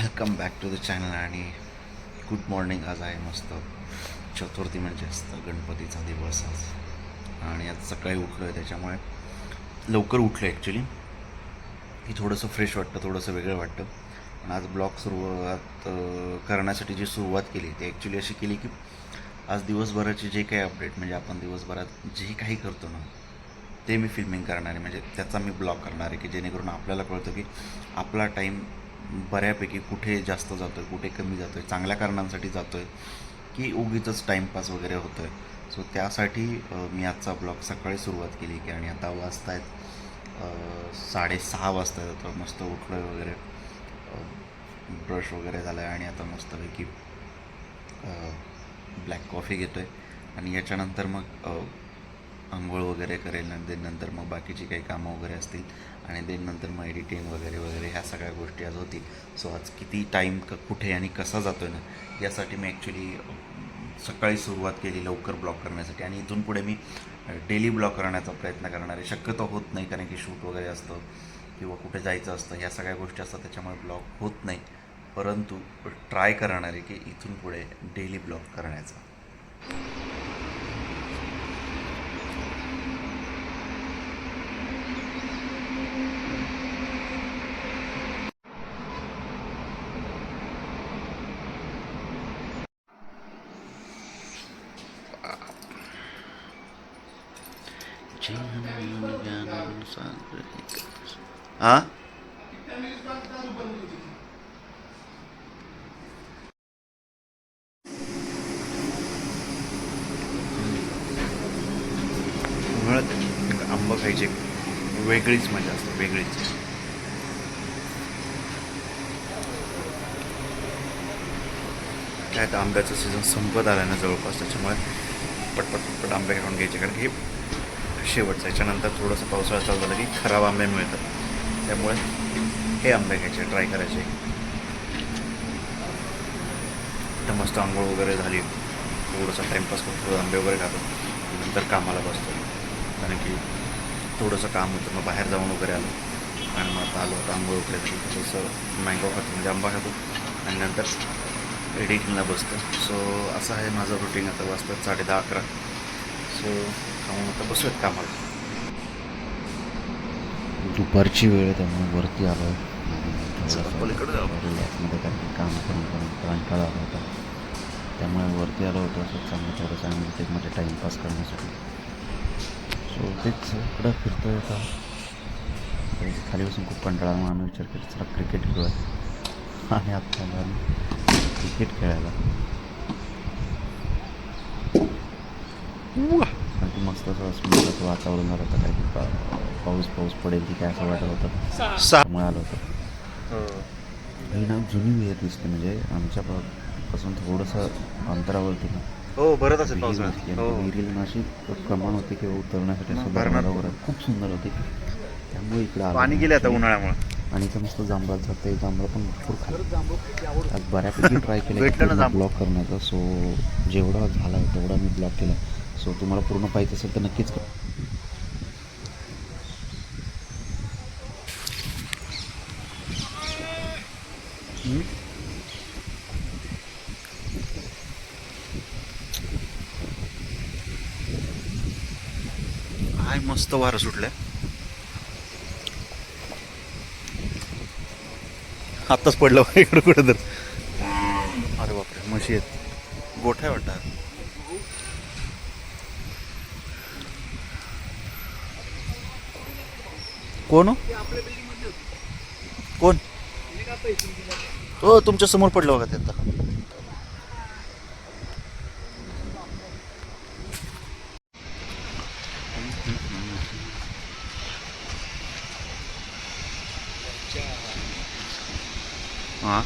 Welcome back to the channel आणि good morning. आज आहे मस्त चतुर्थी, म्हणजे असतं गणपतीचा दिवस आज. आणि आज सकाळी उठलो आहे, त्याच्यामुळे लवकर उठलो ॲक्च्युली की थोडंसं फ्रेश वाटतं, थोडंसं वेगळं वाटतं. पण आज ब्लॉग सुरुवात करण्यासाठी जी सुरुवात केली ती ॲक्च्युली अशी केली की आज दिवसभराचे जे काही अपडेट, म्हणजे आपण दिवसभरात जे काही करतो ना ते मी फिल्मिंग करणार आहे. म्हणजे त्याचा मी ब्लॉग करणार आहे की जेणेकरून आपल्याला कळतं की आपला टाईम बऱ्यापैकी कुठे जास्त जातो आहे, कुठे कमी जातो आहे, चांगल्या कारणांसाठी जातो आहे की उगीचच टाईमपास वगैरे होतो आहे. सो त्यासाठी मी आजचा ब्लॉग सकाळी सुरुवात केली की आणि आता वाजत आहेत 6:30 वाजता. तर मस्त उठलो आहे वगैरे, ब्रश वगैरे झाला आहे आणि आता मस्तपैकी ब्लॅक कॉफी घेतो आहे. आणि याच्यानंतर मग आंघोळ वगैरे करेल आणि देन नंतर मग बाकीची काही कामं वगैरे असतील आणि देन नंतर मग एडिटिंग वगैरे वगैरे ह्या सगळ्या गोष्टी आज होतील. सो आज किती टाईम कुठे आणि कसा जातो आहे ना, यासाठी मी ॲक्च्युली सकाळी सुरुवात केली लवकर ब्लॉग करण्यासाठी. आणि इथून पुढे मी डेली ब्लॉग करण्याचा प्रयत्न करणार आहे. शक्यतो होत नाही, कारण की शूट वगैरे असतं किंवा कुठे जायचं असतं, ह्या सगळ्या गोष्टी असतात, त्याच्यामुळे ब्लॉग होत नाही. परंतु ट्राय करणार आहे की इथून पुढे डेली ब्लॉग करण्याचा. हां, उन्हाळ्यात एक आंबा खायची वेगळीच मजा असते, वेगळीच. काय आता आंब्याचं सीझन संपत आलं ना जवळपास, त्याच्यामुळे पटपट पटपट आंबे खाऊन घ्यायचे, कारण की शेवटचं याच्यानंतर थोडंसं पावसाळा चालू झालं की खराब आंबे मिळतात. त्यामुळे हे आंबे घ्यायचे, ट्राय करायचे. तर मस्त आंघोळ वगैरे झाली, थोडंसं टाईमपास करतो, आंबे वगैरे खातो, नंतर कामाला बसतो. कारण की थोडंसं काम होतं, मग बाहेर जाऊन वगैरे आलो आणि मग आता आलो, आता आंघोळ वगैरे झाली, थोडंसं मँगो खातो, म्हणजे आंबा खातो आणि नंतर एडिटिंगला बसतो. सो असं आहे माझं रुटीन. आता वाजतात 10:30-11. सो खाऊन आता बसूयात कामाला. दुपारची वेळ आहे, त्यामुळे वरती आलो आहे. पलीकडे रिलॅक्समध्ये काही काम करून करून कंटाळा आला होता, त्यामुळे वरती आलो होतो असं चांगलं थोडंसं ॲम्बिटेकमध्ये टाईमपास करण्यासाठी. सो तेच इकडं फिरतो आहे आता. खाली बसून खूप कंटाळा, म्हणून विचार केला चला क्रिकेट खेळूया. आणि आत्ता क्रिकेट खेळायला आणि मस्त असं स्मूथ वातावरण झालं होतं, काही पाऊस पडेल की काय असं वाटत होतं, त्यामुळे आलं होतं. ही ना जुनी विहीर दिसते, म्हणजे आमच्यापासून थोडंसं अंतरावरती ना हो, भरत असेल विहीर पावसाळ्यात. दिसते. आणि हो, ती विहिरीला ना अशी कमान होती किंवा उतरण्यासाठी असं भरणार बरणाला वगैरे खूप सुंदर होती, त्यामुळे इकडं आलो पाणी मी गेले आता ॲक्च्युली. उन्हाळ्यामुळे. आणि इथं मस्त जांभळात जाते, जांभळं पण भरपूर खाल्लं. आज बऱ्यापैकी ट्राय केलं की भेटलं ना पूर्ण जांभूळ. ब्लॉक करण्याचा. सो जेवढा झाला आहे तेवढा मी ब्लॉक केला. सो तुम्हाला पूर्ण पाहिजे असेल तर नक्कीच हाय, मस्त वारं सुटलं. आत्ताच पडलं इकडं कुठं तर. अरे बापरे, म्हशी आहेत, गोठ्या वाटतात. कोण हो? कोण हो? तुमच्या समोर पडलं बघा ते आता. हां,